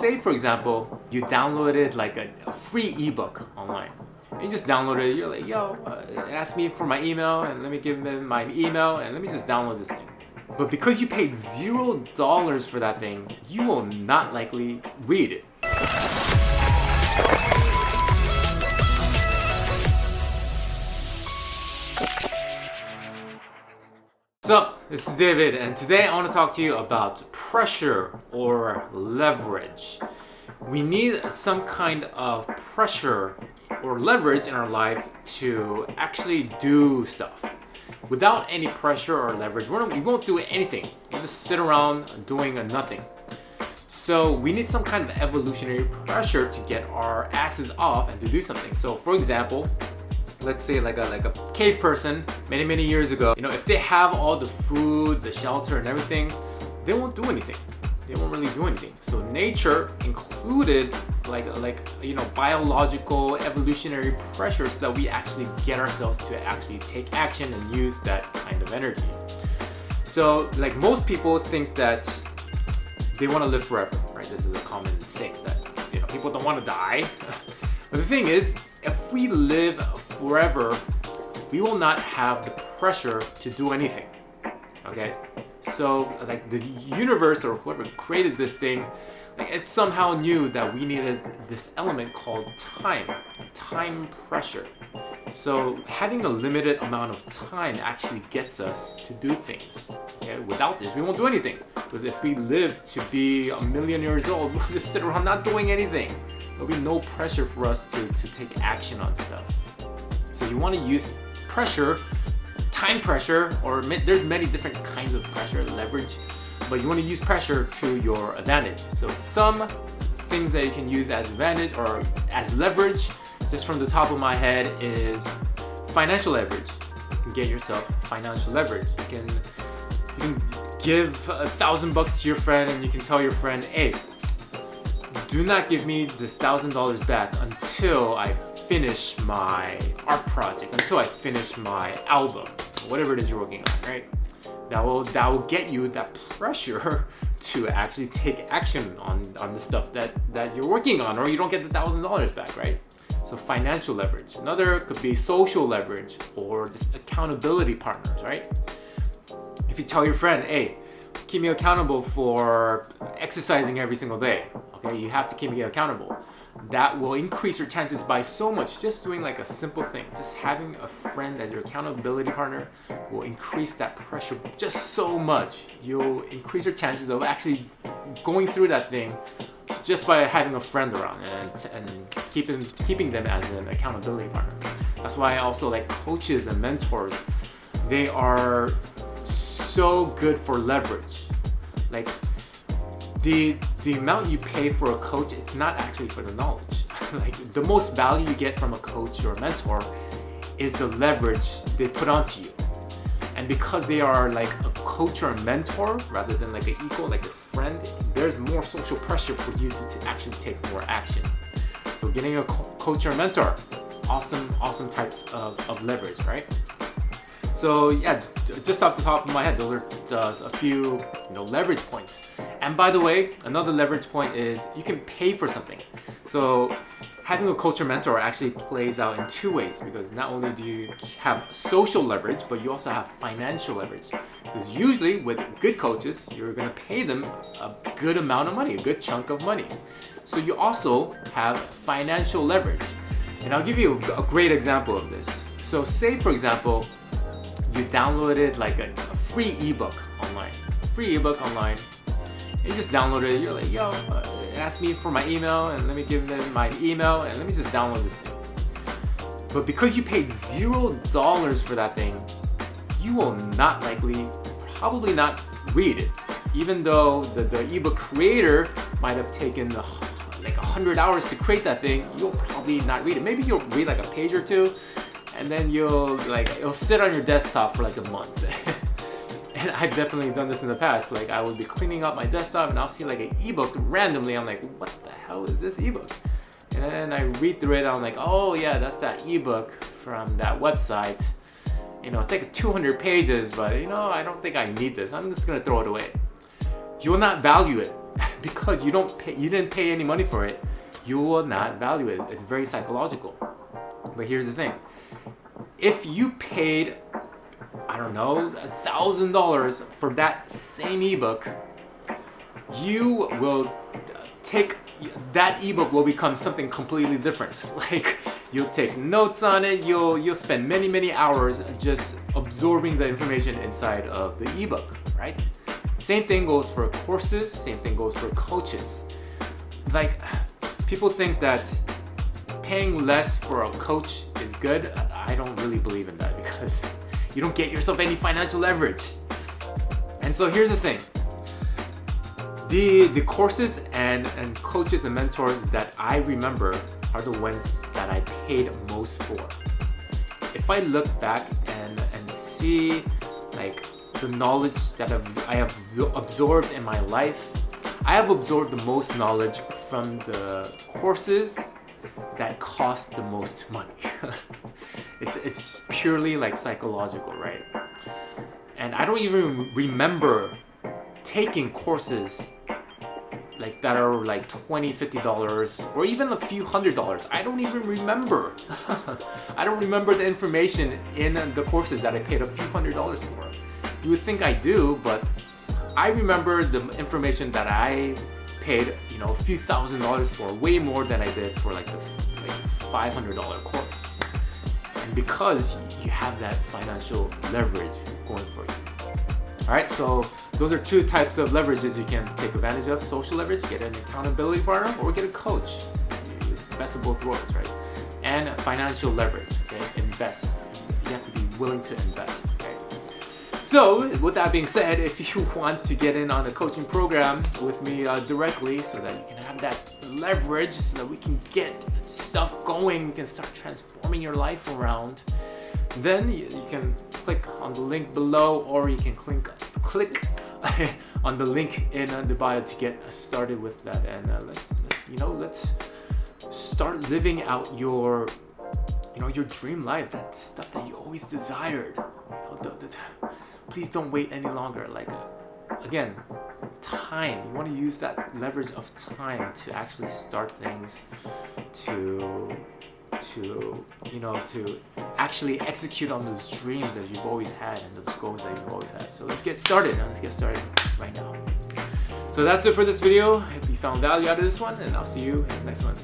Say for example, you downloaded like a free ebook online. You just download it, you're like, yo, ask me for my email and let me give them my email and let me just download this thing. But because you paid $0 for that thing, you will not likely read it. What's up? This is David, and today I want to talk to you about pressure or leverage. We need some kind of pressure or leverage in our life to actually do stuff. Without any pressure or leverage, we won't do anything. We'll just sit around doing nothing. So we need some kind of evolutionary pressure to get our asses off and to do something. So for example, let's say like a cave person many years ago, if they have all the food, the shelter and everything, they won't do anything. They won't really do anything. So nature included biological evolutionary pressure so that we actually get ourselves to actually take action and use that kind of energy. So like most people think that they want to live forever, right? This is a common thing that people don't want to die. But the thing is, if we live forever, we will not have the pressure to do anything. Okay? So like the universe or whoever created this thing, it somehow knew that we needed this element called time pressure. So having a limited amount of time actually gets us to do things. Okay? Without this, we won't do anything. Because if we live to be 1,000,000 years old, we'll just sit around not doing anything. There'll be no pressure for us to take action on stuff. So you want to use pressure, time pressure, or there's many different kinds of pressure, leverage, but you want to use pressure to your advantage. So some things that you can use as advantage or as leverage, just from the top of my head, is financial leverage. You can get yourself financial leverage. You can give $1,000 to your friend and you can tell your friend, hey, do not give me this $1,000 back until I finish my art project, until I finish my album, whatever it is you're working on, right? That will get you that pressure to actually take action on the stuff that you're working on, or you don't get the $1,000 back, right? So financial leverage. Another could be social leverage or just accountability partners, right? If you tell your friend, hey, keep me accountable for exercising every single day. Okay, you have to keep me accountable. That will increase your chances by so much. Just doing like a simple thing, just having a friend as your accountability partner will increase that pressure just so much. You'll increase your chances of actually going through that thing just by having a friend around and keeping them as an accountability partner. That's why I also like coaches and mentors. They are so good for leverage. Like the amount you pay for a coach, it's not actually for the knowledge. Like the most value you get from a coach or a mentor is the leverage they put onto you. And because they are like a coach or a mentor rather than like an equal, like a friend, there's more social pressure for you to actually take more action. So getting a coach or mentor, awesome types of leverage, right? So yeah, just off the top of my head, those are a few leverage points. And by the way, another leverage point is you can pay for something. So having a coach or mentor actually plays out in two ways, because not only do you have social leverage, but you also have financial leverage. Because usually with good coaches, you're going to pay them a good amount of money, a good chunk of money. So you also have financial leverage. And I'll give you a great example of this. So say for example, you downloaded like a free ebook online. You just download it, you're like, yo, ask me for my email and let me give them my email and let me just download this thing. But because you paid $0 for that thing, you will not probably not read it. Even though the ebook creator might have taken like 100 hours to create that thing, you'll probably not read it. Maybe you'll read like a page or two, and then it'll sit on your desktop for like a month. And I've definitely done this in the past. Like I would be cleaning up my desktop and I'll see like an ebook randomly. I'm like, what the hell is this ebook? And then I read through it. I'm like, oh yeah, that's that ebook from that website. It's like 200 pages, but I don't think I need this. I'm just gonna throw it away. You will not value it because you didn't pay any money for it, you will not value it. It's very psychological. But here's the thing. If you paid, I don't know, $1,000 for that same ebook, you will take that ebook will become something completely different. Like, you'll take notes on it, you'll spend many hours just absorbing the information inside of the ebook, right? Same thing goes for courses, same thing goes for coaches. Like, people think that paying less for a coach is good. I don't really believe in that, because you don't get yourself any financial leverage. And so here's the thing. The courses and coaches and mentors that I remember are the ones that I paid most for. If I look back and see like the knowledge that I have absorbed in my life, I have absorbed the most knowledge from the courses that cost the most money. It's purely like psychological, right? And I don't even remember taking courses like that are like $20, $50 or even a few $100s. I don't even remember. I don't remember the information in the courses that I paid a few $100s for. You would think I do, but I remember the information that I paid, a few $1,000s for, way more than I did for like a $500 course. And because you have that financial leverage going for you. All right, so those are two types of leverages you can take advantage of. Social leverage, get an accountability partner, or get a coach. It's the best of both worlds, right? And financial leverage, okay? Invest. You have to be willing to invest, okay? So with that being said, if you want to get in on a coaching program with me directly so that you can have that leverage, so that we can get stuff going, we can start transforming your life around, then you can click on the link below, or you can click on the link in the bio to get started with that. And let's start living out your dream life, that stuff that you always desired. Please don't wait any longer. Again, time. You want to use that leverage of time to actually start things, to actually execute on those dreams that you've always had and those goals that you've always had. So let's get started right now. So that's it for this video. I hope you found value out of this one, and I'll see you in the next one.